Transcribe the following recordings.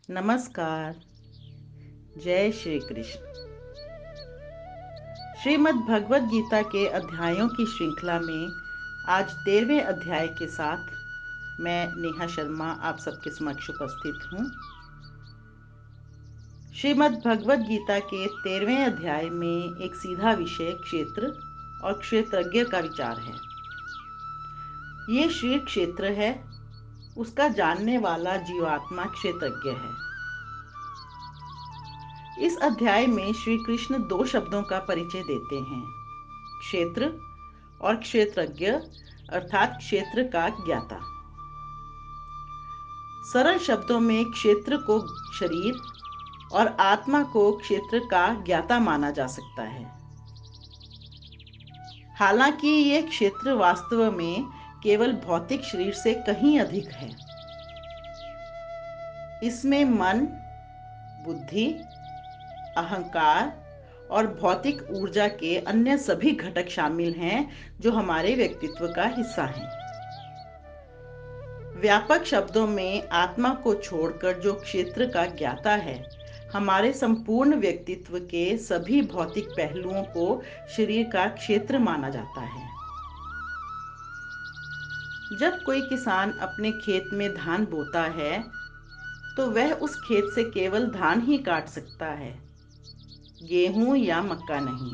नमस्कार। जय श्री कृष्ण। श्रीमद् भगवद गीता के अध्यायों की श्रृंखला में आज 13वें अध्याय के साथ मैं नेहा शर्मा आप सबके समक्ष उपस्थित हूँ। श्रीमद् भगवद गीता के 13वें अध्याय में एक सीधा विषय क्षेत्र और क्षेत्रज्ञ का विचार है। ये श्री क्षेत्र है, उसका जानने वाला जीवात्मा क्षेत्रज्ञ है। इस अध्याय में श्री कृष्ण दो शब्दों का परिचय देते हैं, क्षेत्र और क्षेत्रज्ञ अर्थात क्षेत्र का ज्ञाता। सरल शब्दों में क्षेत्र को शरीर और आत्मा को क्षेत्र का ज्ञाता माना जा सकता है। हालांकि ये क्षेत्र वास्तव में केवल भौतिक शरीर से कहीं अधिक है। इसमें मन, बुद्धि, अहंकार और भौतिक ऊर्जा के अन्य सभी घटक शामिल हैं जो हमारे व्यक्तित्व का हिस्सा हैं। व्यापक शब्दों में आत्मा को छोड़कर जो क्षेत्र का ज्ञाता है, हमारे संपूर्ण व्यक्तित्व के सभी भौतिक पहलुओं को शरीर का क्षेत्र माना जाता है। जब कोई किसान अपने खेत में धान बोता है तो वह उस खेत से केवल धान ही काट सकता है, गेहूं या मक्का नहीं।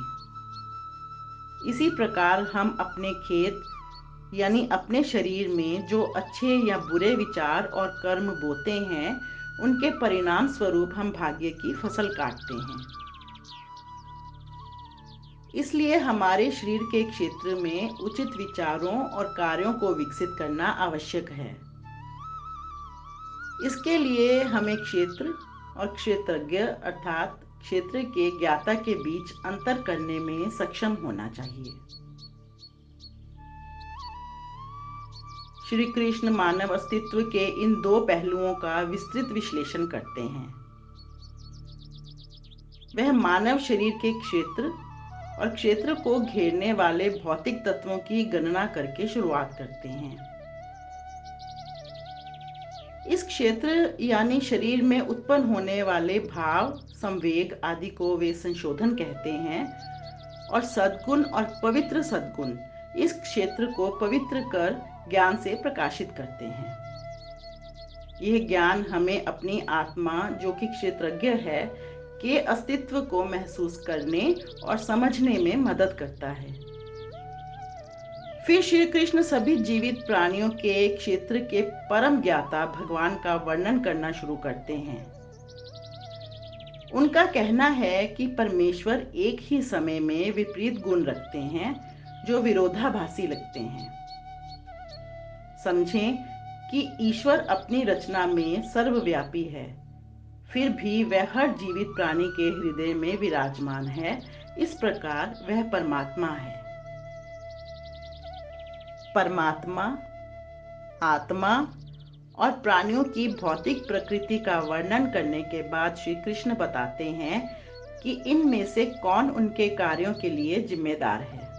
इसी प्रकार हम अपने खेत यानी अपने शरीर में जो अच्छे या बुरे विचार और कर्म बोते हैं, उनके परिणाम स्वरूप हम भाग्य की फसल काटते हैं। इसलिए हमारे शरीर के क्षेत्र में उचित विचारों और कार्यों को विकसित करना आवश्यक है। इसके लिए हमें क्षेत्र और क्षेत्रज्ञ अर्थात क्षेत्र के ज्ञाता के बीच अंतर करने में सक्षम होना चाहिए। श्री कृष्ण मानव अस्तित्व के इन दो पहलुओं का विस्तृत विश्लेषण करते हैं। वह मानव शरीर के क्षेत्र और क्षेत्र को घेरने वाले भौतिक तत्वों की गणना करके शुरुआत करते हैं। इस क्षेत्र यानी शरीर में उत्पन्न होने वाले भाव, संवेग आदि को वे संशोधन कहते हैं और सद्गुण और पवित्र सद्गुण इस क्षेत्र को पवित्र कर ज्ञान से प्रकाशित करते हैं। यह ज्ञान हमें अपनी आत्मा जो कि क्षेत्रज्ञ है के अस्तित्व को महसूस करने और समझने में मदद करता है। फिर श्री कृष्ण सभी जीवित प्राणियों के क्षेत्र के परम ज्ञाता भगवान का वर्णन करना शुरू करते हैं। उनका कहना है कि परमेश्वर एक ही समय में विपरीत गुण रखते हैं जो विरोधाभासी लगते हैं। समझें कि ईश्वर अपनी रचना में सर्वव्यापी है, फिर भी वह हर जीवित प्राणी के हृदय में विराजमान है। इस प्रकार वह परमात्मा है। परमात्मा, आत्मा और प्राणियों की भौतिक प्रकृति का वर्णन करने के बाद श्री कृष्ण बताते हैं कि इनमें से कौन उनके कार्यों के लिए जिम्मेदार है।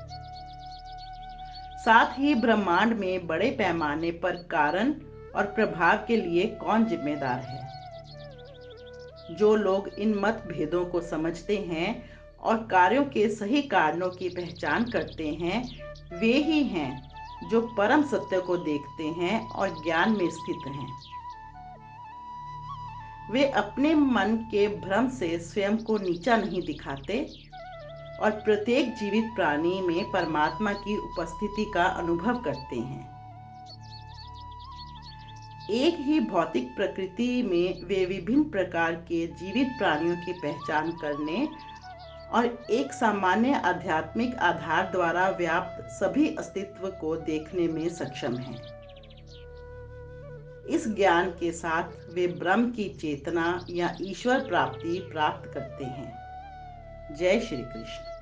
साथ ही ब्रह्मांड में बड़े पैमाने पर कारण और प्रभाव के लिए कौन जिम्मेदार है। जो लोग इन मतभेदों को समझते हैं और कार्यों के सही कारणों की पहचान करते हैं, वे ही हैं जो परम सत्य को देखते हैं और ज्ञान में स्थित हैं। वे अपने मन के भ्रम से स्वयं को नीचा नहीं दिखाते और प्रत्येक जीवित प्राणी में परमात्मा की उपस्थिति का अनुभव करते हैं। एक ही भौतिक प्रकृति में वे विभिन्न प्रकार के जीवित प्राणियों की पहचान करने और एक सामान्य आध्यात्मिक आधार द्वारा व्याप्त सभी अस्तित्व को देखने में सक्षम हैं। इस ज्ञान के साथ वे ब्रह्म की चेतना या ईश्वर प्राप्ति प्राप्त करते हैं। जय श्री कृष्ण।